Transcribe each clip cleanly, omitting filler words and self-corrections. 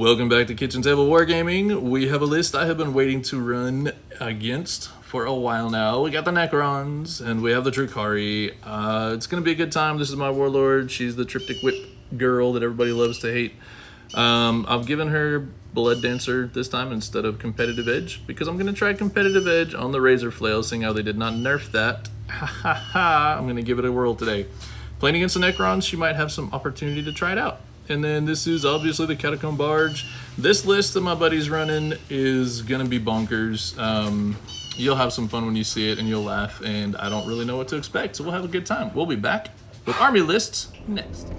Welcome back to Kitchen Table Wargaming. We have a list I have been waiting to run against for a while now. We got the Necrons and we have the Drukhari. It's going to be a good time. This is my warlord. She's the Triptych Whip girl that everybody loves to hate. I've given her Blood Dancer this time instead of Competitive Edge because I'm going to try Competitive Edge on the Razor Flail, seeing how they did not nerf that. Ha ha ha! I'm going to give it a whirl today. Playing against the Necrons, she might have some opportunity to try it out. And then this is obviously the Catacomb Barge. This list that my buddy's running is going to be bonkers. You'll have some fun when you see it and you'll laugh, and I don't really know what to expect, so we'll have a good time. We'll be back with army lists next.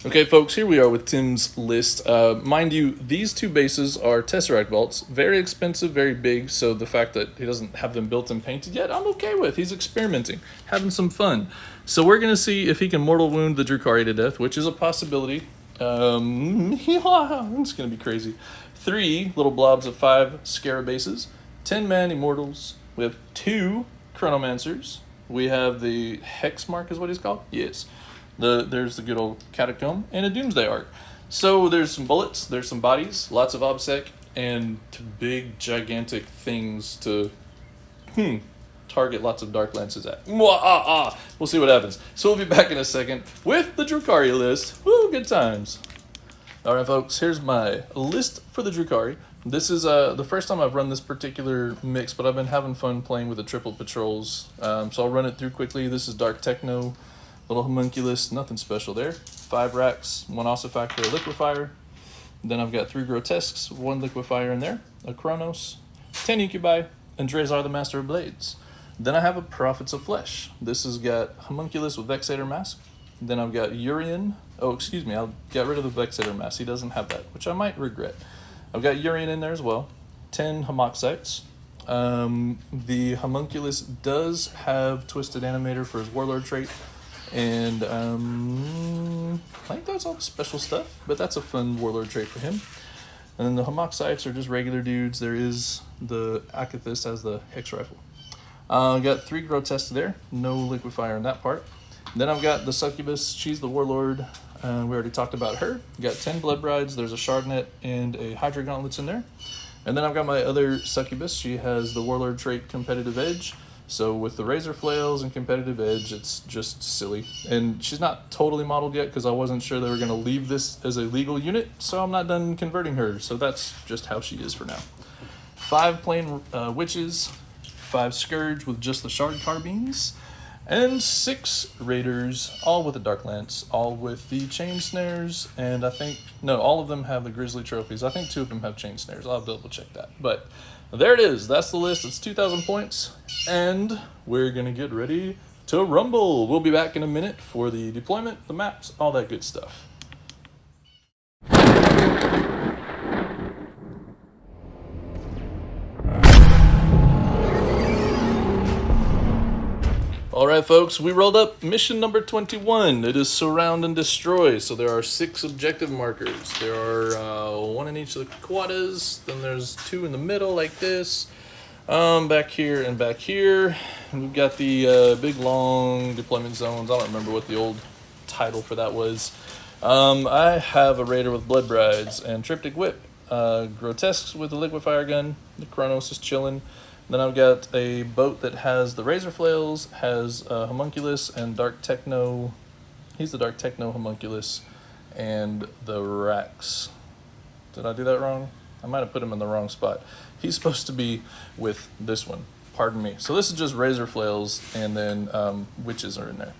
Okay, folks, here we are with Tim's list. Mind you, these two bases are Tesseract Vaults. Very expensive, very big, so the fact that he doesn't have them built and painted yet, I'm okay with. He's experimenting, having some fun. So we're going to see if he can mortal wound the Drukhari to death, which is a possibility. It's going to be crazy. 3 little blobs of 5 Scarab bases, 10 man Immortals. We have 2 Chronomancers. We have the Hex Mark is what he's called? Yes. There's the good old Catacomb and a Doomsday Arc. So there's some bullets, there's some bodies, lots of OBSEC, and big gigantic things to target lots of Dark Lances at. We'll see what happens. So we'll be back in a second with the Drukhari list. Woo, good times. Alright folks, here's my list for the Drukhari. This is the first time I've run this particular mix, but I've been having fun playing with the triple patrols. So I'll run it through quickly. This is Dark Techno. Little homunculus, nothing special there. 5 racks, 1 ossifactor, a liquefier. Then I've got 3 grotesques, 1 liquefier in there, a Chronos, 10 incubi, and Drazar the Master of Blades. Then I have a Prophets of Flesh. This has got homunculus with Vexator Mask. Then I've got Urian. Oh, excuse me, I'll get rid of the Vexator Mask. He doesn't have that, which I might regret. I've got Urian in there as well. 10 Homoxites. The homunculus does have Twisted Animator for his Warlord trait. And I think that's all the special stuff, but that's a fun warlord trait for him. And then the Homoxites are just regular dudes. There is the Akathist as the Hex Rifle. Got 3 grotesques there, no liquefier in that part. Then I've got the Succubus, she's the warlord. We already talked about her. Got 10 Blood Brides, there's a Shardnet and a Hydra Gauntlets in there. And then I've got my other Succubus, she has the warlord trait Competitive Edge. So with the Razor Flails and Competitive Edge, it's just silly. And she's not totally modeled yet because I wasn't sure they were going to leave this as a legal unit, so I'm not done converting her. So that's just how she is for now. 5 plain Witches, 5 Scourge with just the Shard Carbines, and 6 Raiders, all with the Dark Lance, all with the Chain Snares, and I think, no, all of them have the Grizzly Trophies. I think 2 of them have Chain Snares. I'll have to double check that. But there it is. That's the list. It's 2,000 points. And we're going to get ready to rumble. We'll be back in a minute for the deployment, the maps, all that good stuff. Alright folks, we rolled up mission number 21. It is Surround and Destroy. So there are 6 objective markers. There are 1 in each of the quadas. Then there's 2 in the middle like this. Back here and back here. And we've got the big long deployment zones. I don't remember what the old title for that was. I have a Raider with Blood Brides and Triptych Whip. Grotesques with the liquefier gun. The Chronos is chilling. Then I've got a boat that has the Razor Flails, has Homunculus and Dark Techno. He's the Dark Techno Homunculus and the Racks. Did I do that wrong? I might have put him in the wrong spot. He's supposed to be with this one. Pardon me. So this is just Razor Flails, and then Witches are in there.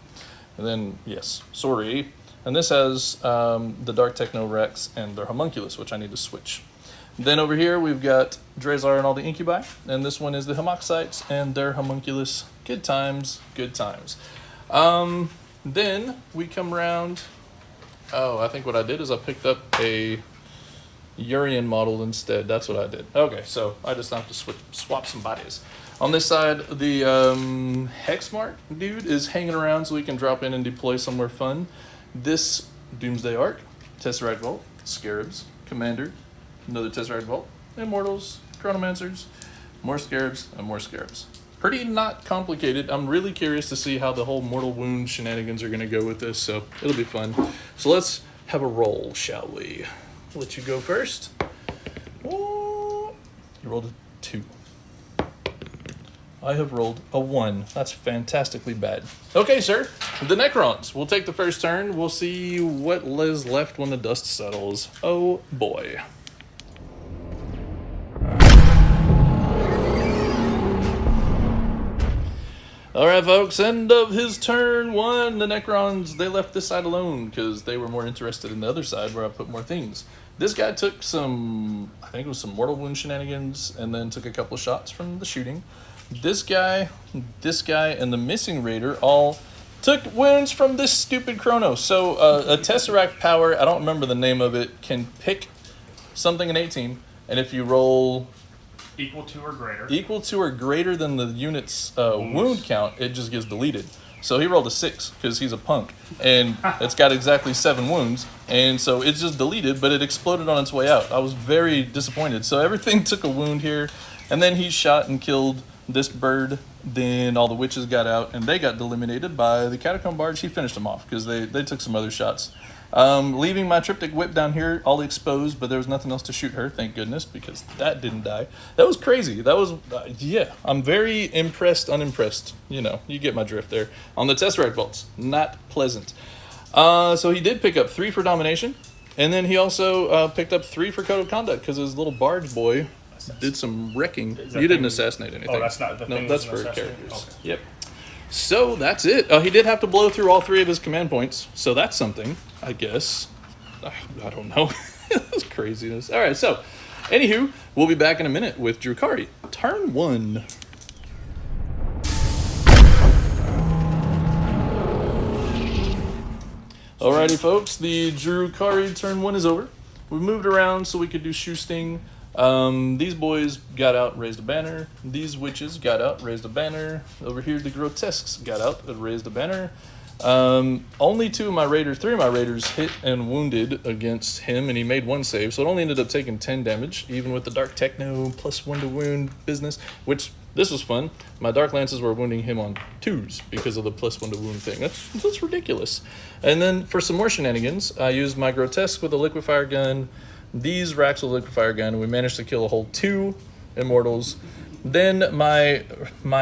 And then, yes, sorry. And this has the Dark Techno Rex and their Homunculus, which I need to switch. Then over here, we've got Drazar and all the Incubi. And this one is the Homoxites and their Homunculus. Good times, good times. Then we come around. Oh, I think what I did is I picked up a Urian model instead. That's what I did. Okay, so I just have to swap some bodies. On this side, the Hexmark dude is hanging around so we can drop in and deploy somewhere fun. This Doomsday Arc, Tesseract Vault, Scarabs, Commander, another Tesseract Vault, Immortals, Chronomancers, more Scarabs, and more Scarabs. pretty not complicated. I'm really curious to see how the whole mortal wound shenanigans are going to go with this, so it'll be fun. So let's have a roll, shall we? I'll let you go first. Oh, you rolled a 2. I have rolled a 1. That's fantastically bad. Okay, sir. The Necrons. We'll take the first turn. We'll see what is left when the dust settles. Oh, boy. All right, folks. End of his turn 1. The Necrons, they left this side alone because they were more interested in the other side where I put more things. This guy took some, I think it was some mortal wound shenanigans, and then took a couple of shots from the shooting. This guy, and the missing raider all took wounds from this stupid Chrono. So a Tesseract power, I don't remember the name of it, can pick something in 18, and if you roll equal to or greater than the unit's wound count, it just gets deleted. So he rolled a 6 because he's a punk, and it's got exactly 7 wounds, and so it's just deleted, but it exploded on its way out. I was very disappointed. So everything took a wound here, and then he shot and killed this bird. Then all the witches got out, and they got eliminated by the Catacomb Barge. He finished them off because they took some other shots. Leaving my Triptych Whip down here all exposed, but there was nothing else to shoot her, thank goodness, because that didn't die. That was crazy. That was, yeah, I'm very impressed, unimpressed. You know, you get my drift there. On the Tesseract bolts, not pleasant. So he did pick up 3 for domination, and then he also picked up 3 for code of conduct because his little barge boy did some wrecking. You didn't assassinate anything. Oh, that's not the thing. No, that's for characters. Okay. Yep. So that's it. He did have to blow through all 3 of his command points, so that's something, I guess. I don't know. That's craziness. All right, so, anywho, we'll be back in a minute with Drukhari. Turn 1. Alrighty, folks, the Drukhari turn 1 is over. We moved around so we could do shoe sting. These boys got out, raised a banner. These witches got out, raised a banner. Over here, the grotesques got out and raised a banner. Only 3 of my raiders hit and wounded against him, and he made 1 save, so it only ended up taking 10 damage, even with the Dark Techno +1 to wound business, which, this was fun. My Dark Lances were wounding him on 2s because of the +1 to wound thing. That's ridiculous. And then for some more shenanigans, I used my grotesque with a liquefier gun, these racks with a liquefier gun, and we managed to kill a whole 2 immortals. Then my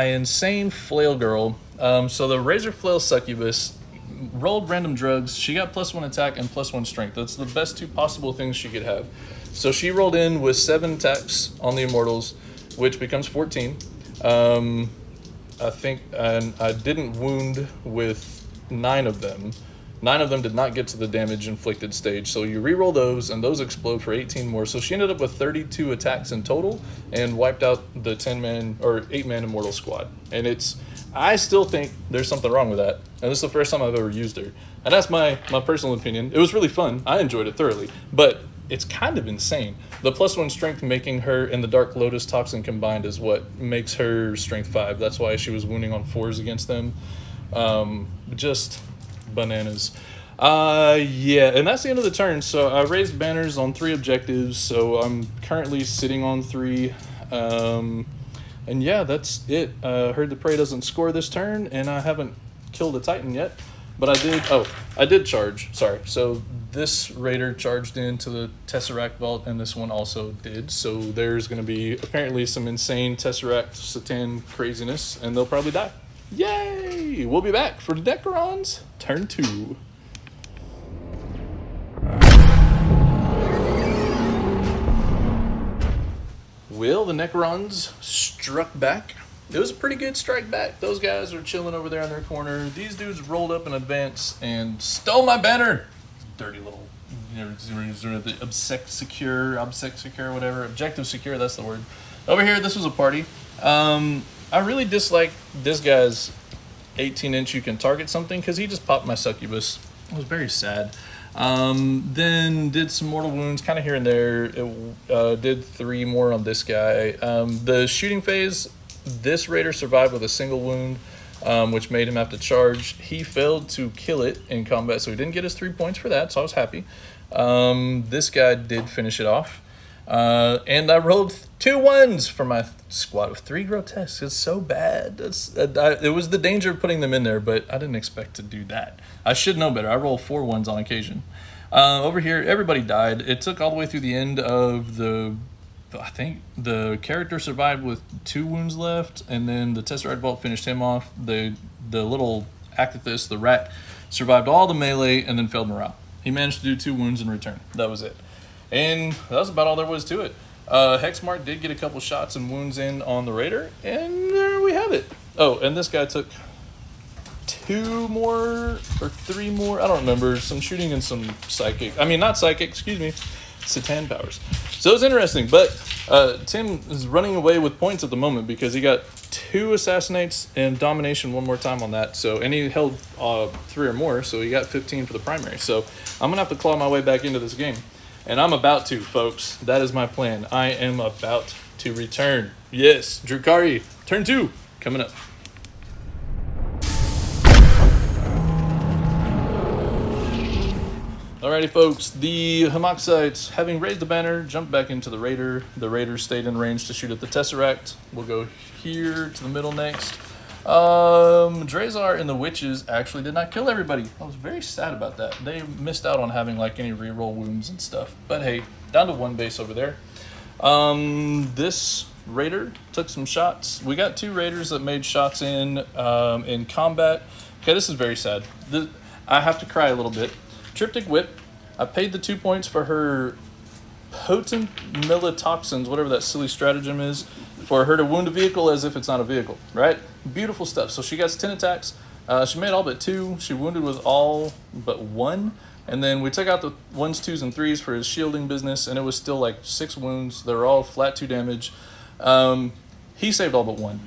insane flail girl, so the Razor Flail Succubus rolled random drugs. She got +1 attack and +1 strength. That's the best 2 possible things she could have. So she rolled in with 7 attacks on the immortals, which becomes 14. I think, and I didn't wound with 9 of them. 9 of them did not get to the damage inflicted stage, so you reroll those, and those explode for 18 more. So she ended up with 32 attacks in total, and wiped out the 10-man or 8-man immortal squad. And I still think there's something wrong with that, and this is the first time I've ever used her. And that's my personal opinion. It was really fun. I enjoyed it thoroughly, but it's kind of insane. The +1 strength making her and the Dark Lotus Toxin combined is what makes her strength 5. That's why she was wounding on 4s against them. Just bananas. Yeah, and that's the end of the turn. So I raised banners on 3 objectives, so I'm currently sitting on 3. And yeah, that's it. Heard the Prey doesn't score this turn, and I haven't killed a Titan yet, but I did charge, sorry. So this raider charged into the Tesseract Vault, and this one also did. So there's going to be apparently some insane Tesseract Satan craziness, and they'll probably die. Yay! We'll be back for Necrons, turn 2. Well, the Necrons struck back. It was a pretty good strike back. Those guys are chilling over there in their corner. These dudes rolled up in advance and stole my banner. Dirty little, the obsec secure, whatever. Objective secure, that's the word. Over here, this was a party. I really dislike this guy's 18-inch you can target something because he just popped my succubus. It was very sad. Then did some mortal wounds kind of here and there. It did 3 more on this guy. The shooting phase, this raider survived with a single wound, which made him have to charge. He failed to kill it in combat, so he didn't get his 3 points for that, so I was happy. This guy did finish it off. And I rolled 2 1s for my squad of 3 grotesques. It's so bad. It was the danger of putting them in there, but I didn't expect to do that. I should know better. I roll 4 1s on occasion. Over here, everybody died. It took all the way through the end of I think the character survived with 2 wounds left, and then the Tesseract Vault finished him off. The little Actithus, the rat, survived all the melee and then failed morale. He managed to do 2 wounds in return. That was it. And that was about all there was to it. Hexmark did get a couple shots and wounds in on the Raider, and there we have it. Oh, and this guy took 2 more or 3 more, I don't remember, some shooting and some psychic. I mean, not psychic, excuse me, Satan powers. So it was interesting, but Tim is running away with points at the moment because he got 2 assassinates and domination one more time on that. So, and he held 3 or more, so he got 15 for the primary. So I'm gonna have to claw my way back into this game, and I'm about to, folks. That is my plan. I am about to return. Yes, Drukhari, turn 2 coming up. Alrighty, folks, the Hamoxites, having raised the banner, jumped back into the Raider. The Raider stayed in range to shoot at the Tesseract. We'll go here to the middle next. Drazar and the Witches actually did not kill everybody. I was very sad about that. They missed out on having like any reroll wounds and stuff. But hey, down to 1 base over there. This Raider took some shots. We got 2 Raiders that made shots in combat. Okay, this is very sad. I have to cry a little bit. Triptych Whip, I paid the 2 points for her potent militoxins, whatever that silly stratagem is, for her to wound a vehicle as if it's not a vehicle, right? Beautiful stuff. So she gets 10 attacks. She made all but 2. She wounded with all but 1. And then we took out the 1s, 2s, and 3s for his shielding business, and it was still like 6 wounds. They were all flat 2 damage. He saved all but 1.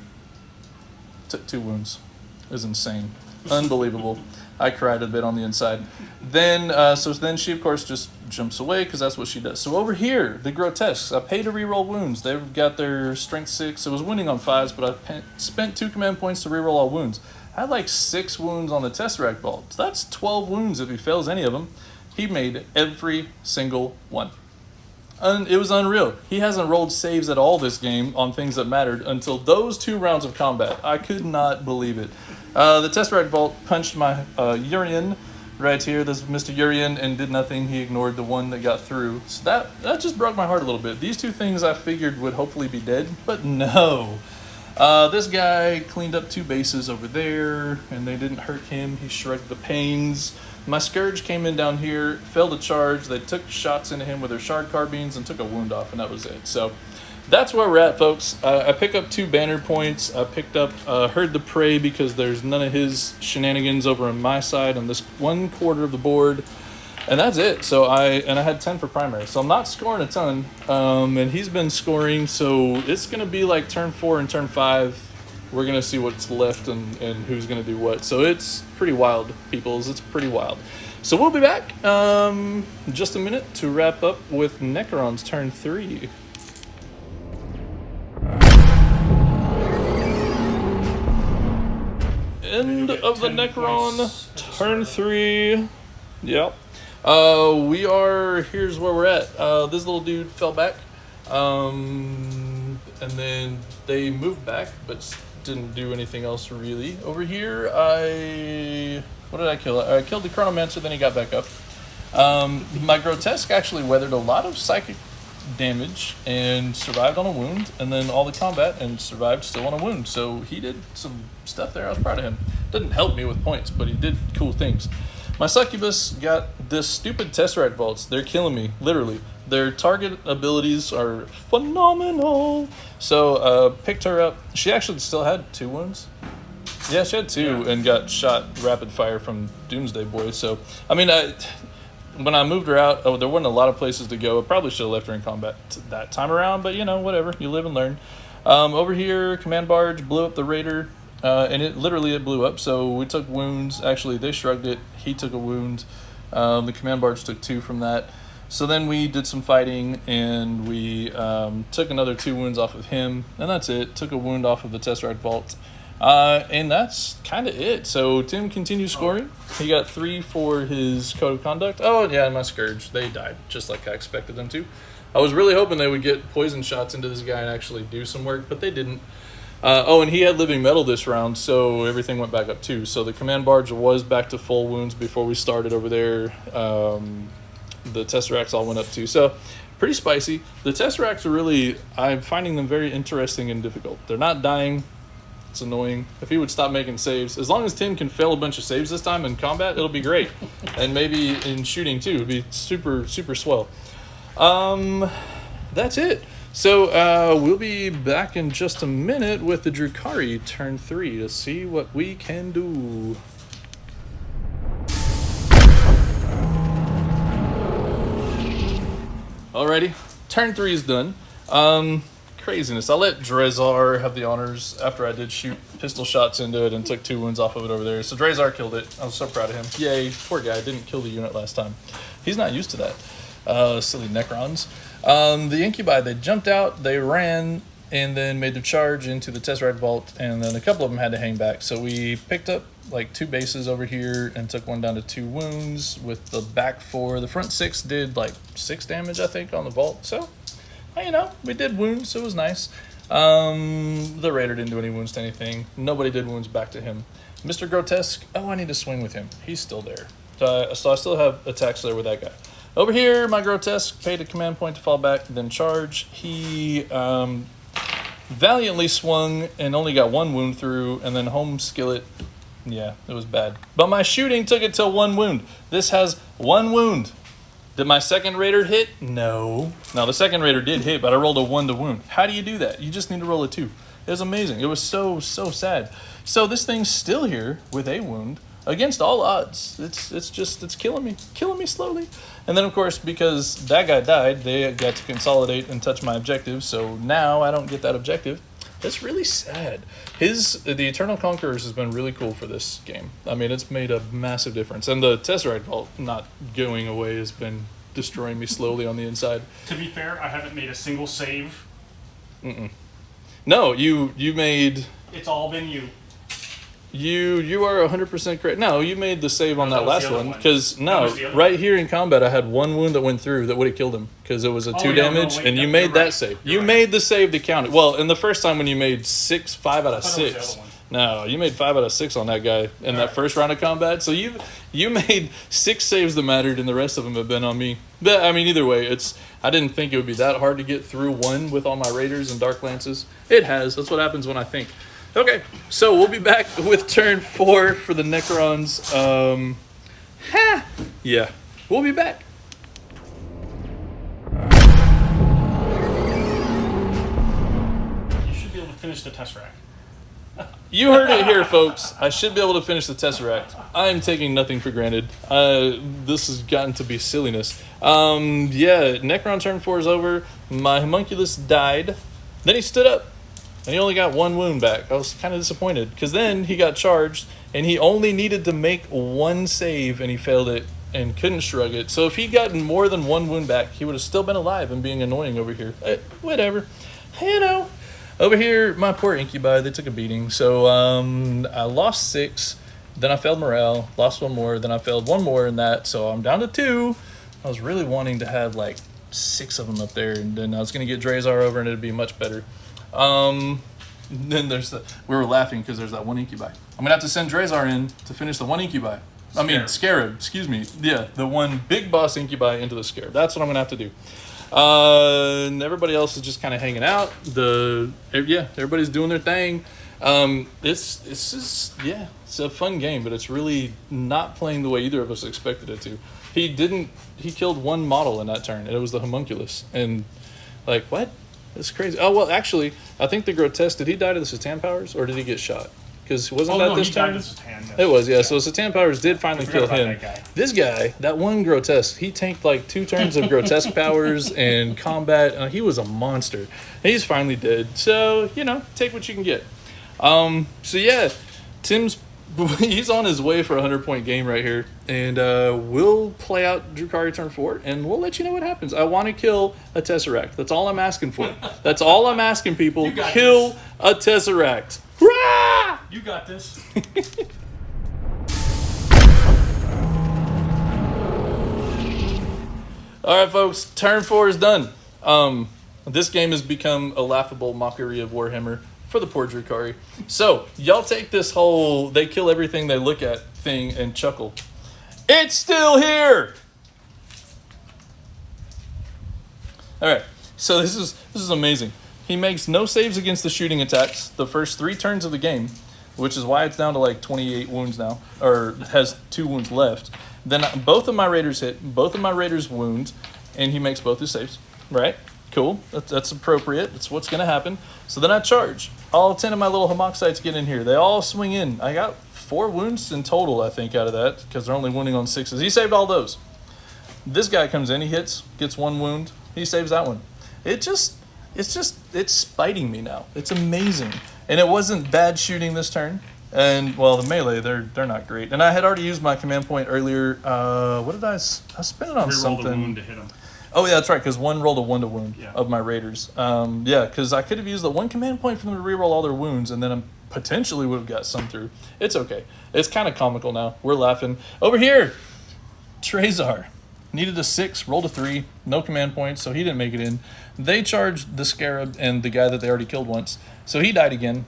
Took 2 wounds. It was insane. Unbelievable. I cried a bit on the inside. Then, then she, of course, just jumps away because that's what she does. So over here, the Grotesques, I paid to reroll wounds. They've got their strength 6. It was winning on 5s, but I spent 2 command points to reroll all wounds. I had like 6 wounds on the Tesseract Vault. So that's 12 wounds if he fails any of them. He made every single one. And it was unreal. He hasn't rolled saves at all this game on things that mattered until those 2 rounds of combat. I could not believe it. The Tesseract Vault punched my Urian right here. This is Mr. Urian, and did nothing. He ignored the one that got through. So that just broke my heart a little bit. These 2 things I figured would hopefully be dead, but no. This guy cleaned up 2 bases over there, and they didn't hurt him. He shrugged the pains. My Scourge came in down here, failed a charge. They took shots into him with their shard carbines and took a wound off, and that was it. So that's where we're at, folks. I pick up 2 banner points. I picked up Heard the Prey because there's none of his shenanigans over on my side on this 1/4 of the board. And that's it. So I had 10 for primary. So I'm not scoring a ton. And he's been scoring. So it's going to be like turn 4 and turn 5. We're going to see what's left and who's going to do what. So it's pretty wild, peoples. It's pretty wild. So we'll be back in just a minute to wrap up with Necron's turn 3. End of the Necron, turn 3. Yep. Here's where we're at. This little dude fell back. And then they moved back, but didn't do anything else really. Over here, what did I kill? I killed the Chronomancer, then he got back up. My Grotesque actually weathered a lot of psychic damage and survived on a wound, and then all the combat and survived still on a wound. So he did some stuff there. I was proud of him. Didn't help me with points, but he did cool things. My Succubus got this stupid Tesseract Vaults. They're killing me, literally. Their target abilities are phenomenal. So picked her up. She actually still had 2 wounds. Yeah, she had 2 and got shot rapid fire from Doomsday Boy. So, I mean, when I moved her out, there wasn't a lot of places to go. I probably should have left her in combat that time around, but whatever. You live and learn. Over here, Command Barge blew up the Raider, and it blew up. So we took wounds. Actually, they shrugged it. He took a wound. The Command Barge took 2 from that. So then we did some fighting, and we took another 2 wounds off of him, and that's it. Took a wound off of the Tesseract Vault. And that's kind of it. So Tim continues scoring. He got 3 for his Code of Conduct. Oh, yeah, and my Scourge. They died, just like I expected them to. I was really hoping they would get poison shots into this guy and actually do some work, but they didn't. Oh, and he had living metal this round, so everything went back up too. So the command barge was back to full wounds before we started over there. The Tesseracts all went up too. So pretty spicy. The Tesseracts are really, I'm finding them very interesting and difficult. They're not dying. It's annoying. If he would stop making saves, as long as Tim can fail a bunch of saves this time in combat, it'll be great. And maybe in shooting too, it'd be super, super swell. That's it. So we'll be back in just a minute with the Drukhari turn 3 to see what we can do. Alrighty, turn 3 is done. Craziness. I let Drezar have the honors after I did shoot pistol shots into it and took 2 wounds off of it over there. So Drezar killed it. I was so proud of him. Yay, poor guy, didn't kill the unit last time. He's not used to that. Silly Necrons. The Incubi, they jumped out, they ran, and then made their charge into the Tesseract Vault, and then a couple of them had to hang back. So we picked up like 2 bases over here and took one down to 2 wounds with the back 4. The front 6 did like 6 damage, I think, on the vault. So, you know, we did wounds, so it was nice. The Raider didn't do any wounds to anything. Nobody did wounds back to him. Mr. Grotesque, oh, I need to swing with him. He's still there. So I still have attacks there with that guy. Over here, my Grotesque paid a command point to fall back, then charge. He valiantly swung and only got 1 wound through, and then home skillet. Yeah, it was bad. But my shooting took it to 1 wound. This has 1 wound. Did my second Raider hit? No. No, the second Raider did hit, but I rolled a 1 to wound. How do you do that? You just need to roll a 2. It was amazing. It was so sad. So this thing's still here with a wound against all odds. It's killing me slowly. And then of course, because that guy died, they got to consolidate and touch my objective. So now I don't get that objective. That's really sad. The Eternal Conquerors has been really cool for this game. I mean, it's made a massive difference. And the Tesseract Vault not going away has been destroying me slowly on the inside. To be fair, I haven't made a single save. No, you made... It's all been you. You are 100% correct. No, you made the save on that last one. Because, right here in combat, I had 1 wound that went through that would have killed him. Because it was a 2 damage, and you made that save. You made the save to count it. Well, in the first time when you made 5 out of 6. No, you made 5 out of 6 on that guy in that first round of combat. So you made 6 saves that mattered, and the rest of them have been on me. But, I mean, either way, I didn't think it would be that hard to get through 1 with all my Raiders and Dark Lances. It has. That's what happens when I think. Okay, so we'll be back with turn 4 for the Necrons. Yeah, we'll be back. You should be able to finish the Tesseract. You heard it here, folks. I should be able to finish the Tesseract. I'm taking nothing for granted. This has gotten to be silliness. Yeah, Necron turn 4 is over. My homunculus died. Then he stood up. And he only got 1 wound back. I was kind of disappointed. Because then he got charged. And he only needed to make 1 save. And he failed it. And couldn't shrug it. So if he'd gotten more than 1 wound back, he would have still been alive and being annoying over here. Whatever. You know. Over here, my poor Incubi, they took a beating. So I lost 6. Then I failed morale. Lost 1 more. Then I failed 1 more in that. So I'm down to 2. I was really wanting to have like 6 of them up there. And then I was going to get Drezar over and it'd be much better. Then there's we were laughing because there's that 1 Incubi. I'm gonna have to send Drezar in to finish the 1 Incubi. Scarab, excuse me. Yeah, the 1 big boss Incubi into the Scarab. That's what I'm gonna have to do. And everybody else is just kind of hanging out. Everybody's doing their thing. It's a fun game, but it's really not playing the way either of us expected it to. He killed 1 model in that turn, and it was the homunculus. And like, what? That's crazy. Oh, well, actually, I think the Grotesque, did he die to the Satan powers, or did he get shot? Because this turn? Died to Satan, yes. It was, yeah. So Satan powers did finally kill him. This guy, that 1 Grotesque, he tanked like 2 turns of Grotesque powers and combat. He was a monster. He's finally dead. So, take what you can get. So, yeah, Tim's... He's on his way for a 100-point game right here, and we'll play out Drukhari turn 4, and we'll let you know what happens. I want to kill a Tesseract. That's all I'm asking for. That's all I'm asking, people. Kill a Tesseract. Hurrah! You got this. All right, folks. Turn 4 is done. This game has become a laughable mockery of Warhammer for the poor Drukhari. So, y'all take this whole they kill everything they look at thing and chuckle. It's still here! Alright, so this is amazing. He makes no saves against the shooting attacks the first 3 turns of the game, which is why it's down to like 28 wounds now, or has 2 wounds left. Then both of my raiders hit, both of my raiders wound, and he makes both his saves. Right? Cool. That's appropriate. That's what's going to happen. So then I charge. All 10 of my little homoxites get in here. They all swing in. I got 4 wounds in total, I think, out of that, because they're only wounding on 6s. He saved all those. This guy comes in, he hits, gets 1 wound. He saves that one. It's spiting me now. It's amazing. And it wasn't bad shooting this turn. And, well, the melee, they're not great. And I had already used my command point earlier. What did I spent it on something. Rerolled a wound to hit him. Oh, yeah, that's right, because one rolled a 1 to wound Yeah. of my raiders. Yeah, because I could have used the 1 command point for them to reroll all their wounds, and then I potentially would have got some through. It's okay. It's kind of comical now. We're laughing. Over here, Trezar. Needed a 6, rolled a 3, no command points, so he didn't make it in. They charged the Scarab and the guy that they already killed once, so he died again.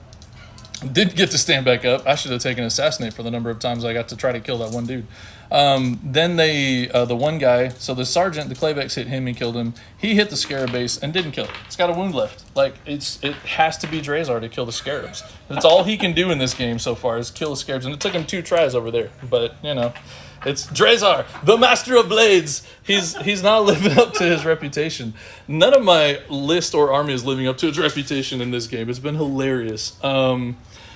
Didn't get to stand back up. I should have taken Assassinate for the number of times I got to try to kill that one dude. Then they, the one guy, so the Sergeant, the Claybex hit him, he killed him. He hit the Scarab base and didn't kill it. It's got a wound left. Like, it has to be Drezar to kill the Scarabs. That's all he can do in this game so far is kill the Scarabs, and it took him 2 tries over there. But, you know, it's Drezar, the Master of Blades. He's not living up to his reputation. None of my list or army is living up to its reputation in this game. It's been hilarious.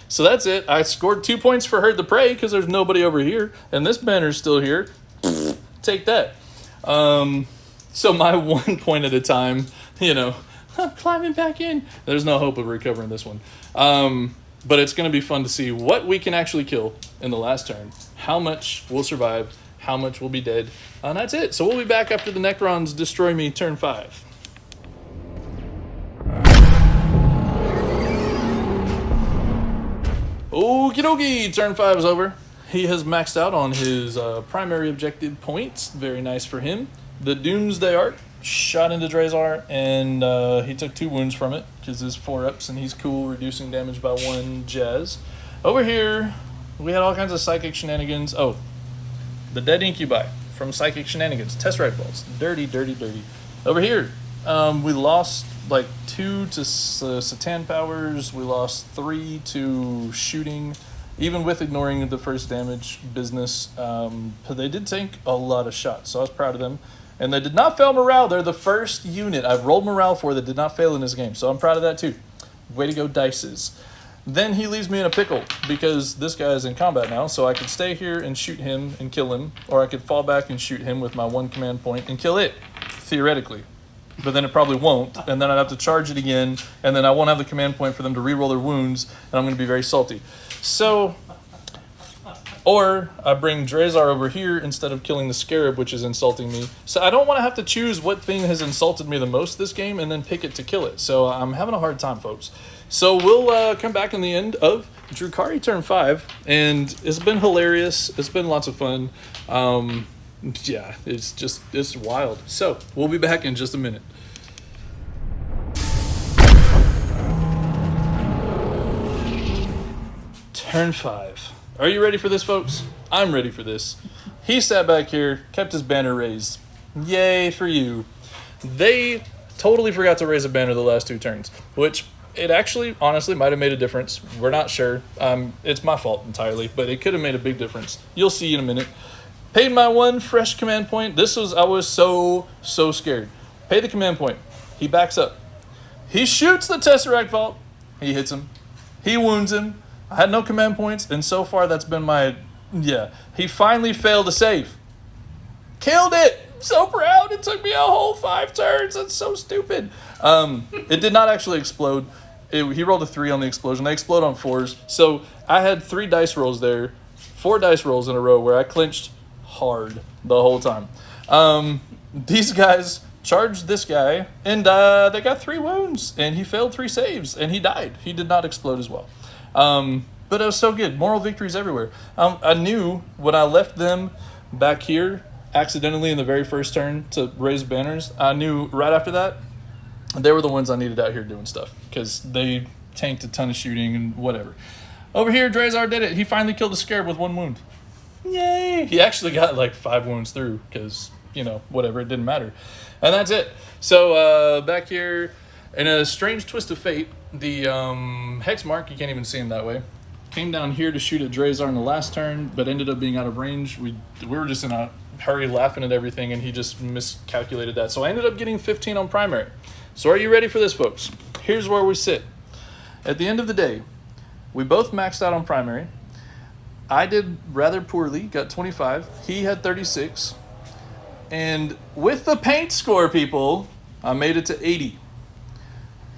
So that's it. I scored 2 points for Herd the Prey because there's nobody over here. And this banner's still here. Take that. So my 1 point at a time, you know, I'm climbing back in. There's no hope of recovering this one. But it's going to be fun to see what we can actually kill in the last turn. How much will survive. How much will be dead. And that's it. So we'll be back after the Necrons destroy me turn 5. Okie dokie, turn 5 is over. He has maxed out on his primary objective points. Very nice for him. The Doomsday Arc shot into Drezar, and he took 2 wounds from it because his 4-ups, and he's cool, reducing damage by 1 jazz. Over here, we had all kinds of psychic shenanigans. Oh, the Dead Incubi from Psychic Shenanigans. Tesseract Vaults. Dirty, dirty, dirty. Over here, we lost like 2 to Satan Powers. We lost 3 to shooting, even with ignoring the first damage business. But they did take a lot of shots, so I was proud of them. And they did not fail morale. They're the first unit I've rolled morale for that did not fail in this game, so I'm proud of that too. Way to go, Dices. Then he leaves me in a pickle because this guy is in combat now, so I could stay here and shoot him and kill him, or I could fall back and shoot him with my 1 command point and kill it, theoretically. But then it probably won't, and then I'd have to charge it again, and then I won't have the command point for them to reroll their wounds, and I'm going to be very salty. So, or I bring Drezar over here instead of killing the Scarab, which is insulting me. So I don't want to have to choose what thing has insulted me the most this game and then pick it to kill it. So I'm having a hard time, folks. So we'll come back in the end of Drukhari turn 5, and it's been hilarious. It's been lots of fun. Yeah, it's wild. So we'll be back in just a minute. Turn 5. Are you ready for this, folks? I'm ready for this. He sat back here, kept his banner raised. Yay for you. They totally forgot to raise a banner the last 2 turns, which it actually, honestly, might have made a difference. We're not sure. It's my fault entirely, but it could have made a big difference. You'll see in a minute. Paid my 1 fresh command point. I was so scared. Pay the command point. He backs up. He shoots the Tesseract Vault. He hits him. He wounds him. I had no command points, and so far that's been my, yeah. He finally failed to save. Killed it! So proud. It took me a whole 5 turns. That's so stupid. It did not actually explode. He rolled a 3 on the explosion. They explode on 4s. So I had 3 dice rolls there, 4 dice rolls in a row where I clinched hard the whole time. These guys charged this guy, and they got 3 wounds, and he failed 3 saves, and he died. He did not explode as well. But it was so good. Moral victories everywhere. I knew when I left them back here accidentally in the very first turn to raise banners, I knew right after that They were the ones I needed out here doing stuff because they tanked a ton of shooting and whatever. Over here, Drazar did it. He finally killed a scarab with 1 wound. Yay! He actually got like 5 wounds through because, you know, whatever, it didn't matter. And that's it. So back here, in a strange twist of fate, the Hex Mark, you can't even see him that way, came down here to shoot at Drazar in the last turn, but ended up being out of range. We were just in a hurry laughing at everything, and he just miscalculated that. So I ended up getting 15 on primary. So are you ready for this, folks? Here's where we sit. At the end of the day, we both maxed out on primary. I did rather poorly, got 25. He had 36. And with the paint score, people, I made it to 80.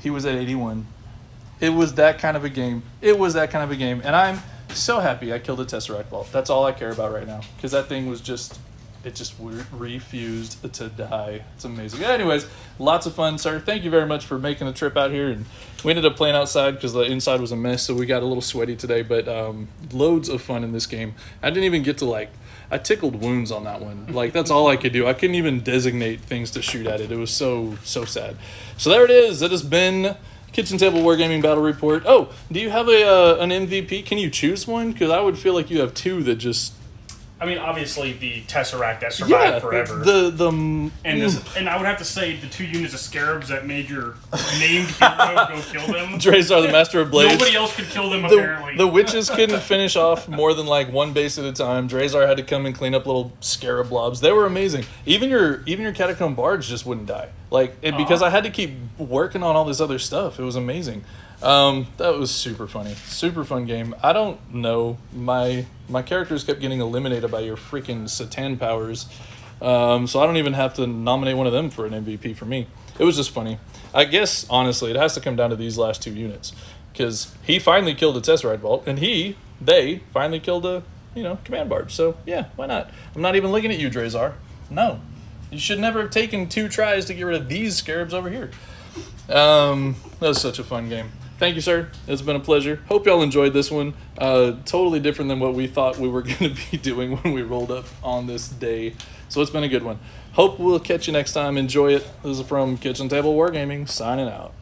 He was at 81. It was that kind of a game. And I'm so happy I killed a Tesseract Vault. That's all I care about right now. Because that thing was just... It just refused to die. It's amazing. Anyways, lots of fun, sir. Thank you very much for making the trip out here. And we ended up playing outside because the inside was a mess, so we got a little sweaty today. But loads of fun in this game. I didn't even get to, I tickled wounds on that one. That's all I could do. I couldn't even designate things to shoot at it. It was so sad. So there it is. It has been Kitchen Table Wargaming Battle Report. Oh, do you have an MVP? Can you choose one? Because I would feel like you have 2 that just... I mean, obviously the Tesseract that survived forever. And I would have to say the 2 units of Scarabs that made your named hero go kill them. Drazar, the Master of Blades. Nobody else could kill them, apparently. The witches couldn't finish off more than 1 base at a time. Drazar had to come and clean up little Scarab blobs. They were amazing. Even your Catacomb Barge just wouldn't die. Because I had to keep working on all this other stuff. It was amazing. That was super funny. Super fun game. I don't know. My characters kept getting eliminated by your freaking Satan powers. So I don't even have to nominate one of them for an MVP for me. It was just funny. I guess, honestly, it has to come down to these last 2 units. Because he finally killed a Tesseract Vault, and they finally killed a, Command Barge. So, yeah, why not? I'm not even looking at you, Drazar. No. You should never have taken 2 tries to get rid of these Scarabs over here. That was such a fun game. Thank you, sir. It's been a pleasure. Hope y'all enjoyed this one. Totally different than what we thought we were going to be doing when we rolled up on this day. So it's been a good one. Hope we'll catch you next time. Enjoy it. This is from Kitchen Table Wargaming, signing out.